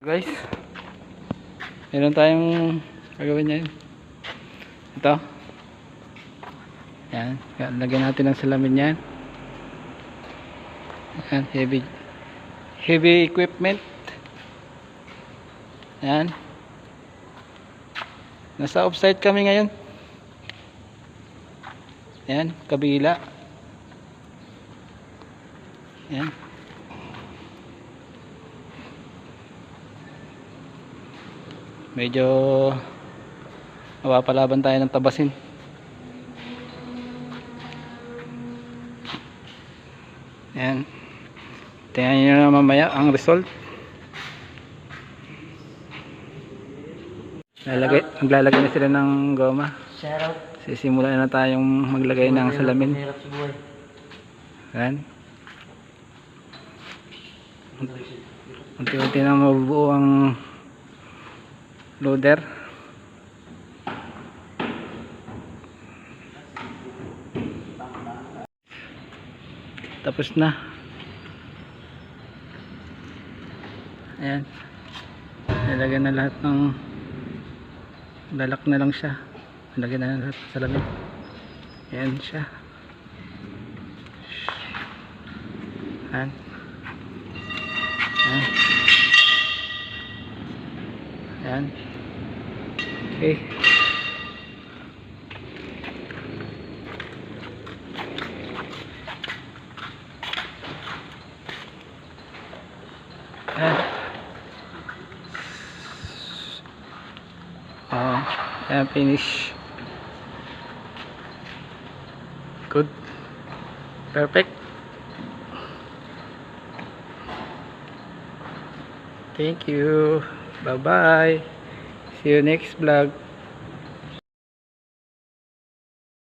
Guys, meron tayong gagawin niya yun. Ito yan, lagyan natin ng salamin yan. Yan, heavy equipment. Yan, nasa offside kami ngayon. Yan, kabila. Yan, medyo mapapalaban tayo ng tabasin. Yan, tingnan nyo na mamaya ang result. Maglalagay na sila ng goma. Sisimulan na tayong maglagay ng salamin. Yan, unti-unti na mabubuo ang loader. Tapos na. Ayan, nilagyan na lahat ng lalak na lang siya. Nilagyan na lahat ng salamin. Ayan siya. Ayan. Ayan. Ayan. Okay. Ayan, finish. Good. Perfect. Thank you. Bye bye. See you next vlog.